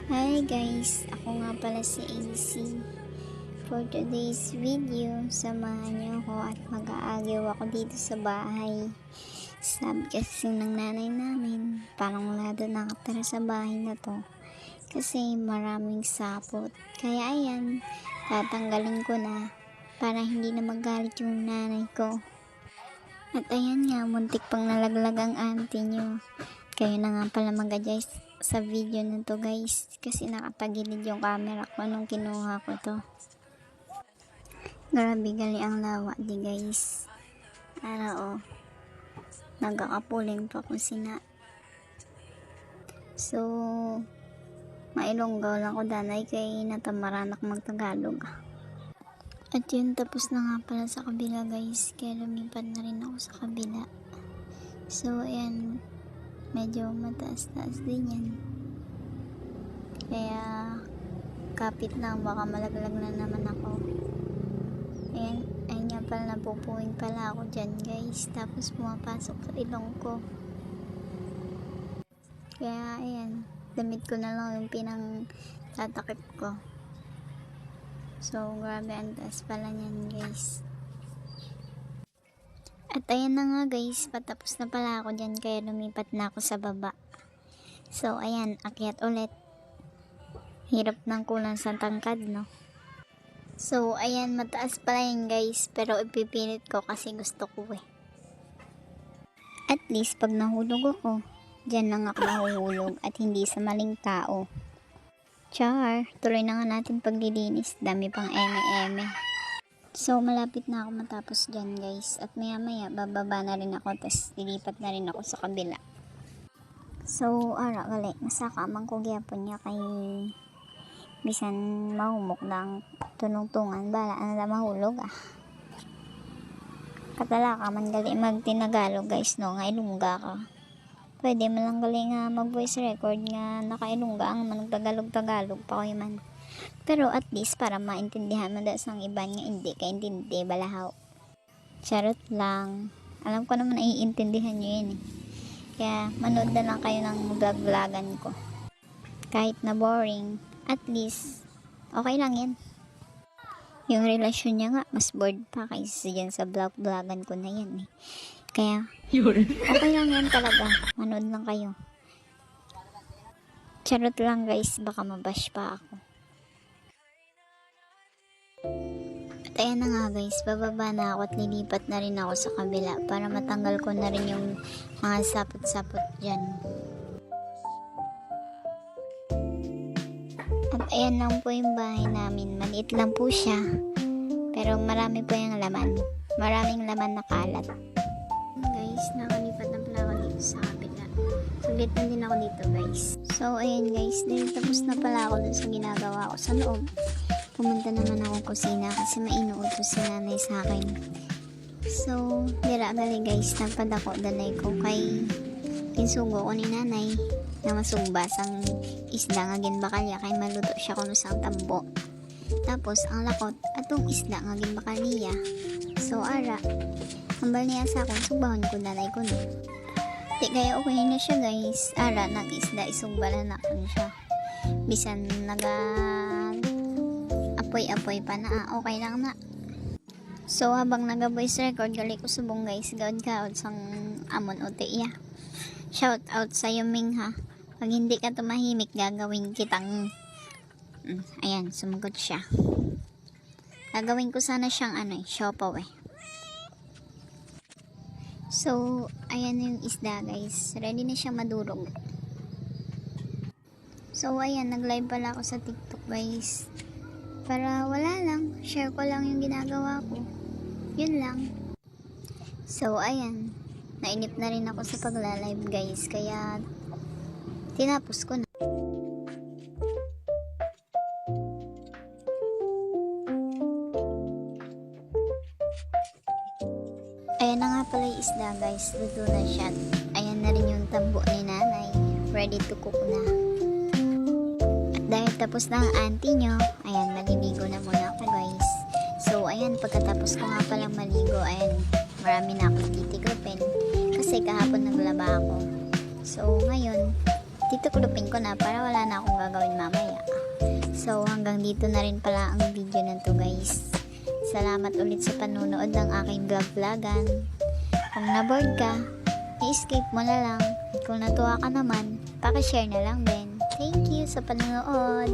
Hi guys, ako nga pala si AC. For today's video, samahan niyo ako at mag-aagaw ako dito sa bahay. Sabi kasi ng nanay namin, parang wala daw nakatira sa bahay na to. Kasi maraming sapot. Kaya ayan, tatanggalin ko na para hindi na magalit yung nanay ko. At ayan nga, muntik pang nalaglag ang auntie nyo. Kayo na nga pala mag-adjust sa video na to guys, kasi nakatagilid yung camera ko nung kinuha ko to. Grabe gali ang lawa di guys. Ara nagkakapuling pa ko sina. So mailonggaw lang ko danay kay natamaranak magtagalog. At yun, tapos na nga pala sa kabila guys, kaya lumipat na rin ako sa kabila. So ayan, medyo mataas-taas din yan. Kaya kapit lang, baka malaglag na naman ako. Ayan, ayun nga pala, napupuwing pala ako dyan guys. Tapos pumapasok sa ilong ko. Kaya ayan, damit ko na lang yung pinang tatakip ko. So grabe, ang taas pala nyan guys. At ayan na nga guys, patapos na pala ako dyan, kaya lumipat na ako sa baba. So ayan, akyat ulit. Hirap ng kulang sa tangkad, no? So ayan, mataas pala yun guys, pero ipipilit ko kasi gusto ko eh. At least pag nahulog ako, dyan lang ako mahuhulog at hindi sa maling tao. Char, tuloy na nga natin paglilinis, dami pang eme-eme. So, malapit na ako matapos dyan guys. At maya maya, bababa na rin ako. Tapos, lilipat na rin ako sa kabila. So, ara gali. Nasakaman ko gyapon niya kay bisan mahumok ng tunong-tungan. Bala na mahulog ah. Katalaka man gali magtinagalog guys no. Nga ilungga ka. Pwede man lang gali nga mag voice record nga nakailungga ang managtagalog-tagalog pa ko man. Pero at least para maintindihan mo das ng iba nga hindi kaintindi balahaw. Charot lang. Alam ko naman naiintindihan nyo yun eh. Kaya manood na lang kayo ng vlog-vlogan ko. Kahit na boring, at least okay lang yan. Yung relasyon niya nga mas bored pa kaysa dyan sa vlog-vlogan ko na yan eh. Kaya okay lang yan talaga. Manood lang kayo. Charot lang guys, baka mabash pa ako. At ayan na nga guys, bababa na ako at lilipat na rin ako sa kabila para matanggal ko na rin yung mga sapot-sapot dyan. At ayan lang po yung bahay namin. Maliit lang po siya, pero marami po yung laman. Maraming laman na kalat. Guys, nakalipat na pala ako dito sa kabila. Saglit na din ako dito guys. So ayan guys, dahil tapos na pala ako dun sa ginagawa ko sa loob. Pumunta naman ako kusina kasi mainuutos si nanay sa akin. So, dira gali guys, nagpadako danay ko kay kinsugo ko ni nanay na masugbas ang isda nga ginbakalya kay maluto siya kuno sang tambo. Tapos, ang lakot atong isda nga ginbakalya. So, ara, hambal niya sa akong sugbahon ko nanay ko no. Di kaya okay na siya guys. Ara, nag-isda isugbalan na ko siya. Bisan apoy-apoy pa na, okay lang na. So habang naga-voice record, gali ko subong guys, gawad ka sang amon o tiya. Shout out sa Ming ha. Pag hindi ka tumahimik, gagawin kitang ayan, sumagot siya. Gagawin ko sana siyang siopaw eh. So ayan yung isda guys, ready na siya madurog. So ayan, nag-live pala ako sa TikTok guys. Para wala lang, share ko lang yung ginagawa ko. Yun lang. So, ayan. Nainip na rin ako sa pagla-live guys. Kaya, tinapos ko na. Ayan na nga pala yung isda guys. Luto na siya. Ayan na rin yung tambo ni nanay. Ready to cook na. Dahil tapos na ang auntie nyo, ayan, maliligo na muna ako guys. So ayan, pagkatapos ko nga palang maligo, ayan, marami na akong titigrupin kasi kahapon naglaba ako. So ngayon, Tituklupin ko na para wala na akong gagawin mamaya. So, hanggang dito na rin pala ang video na to guys. Salamat ulit sa panunood ng aking vlog-vlogan. Kung na-bored ka, i-escape mo na lang. Kung natuwa ka naman, pakishare na lang din. Thank you sa panunood.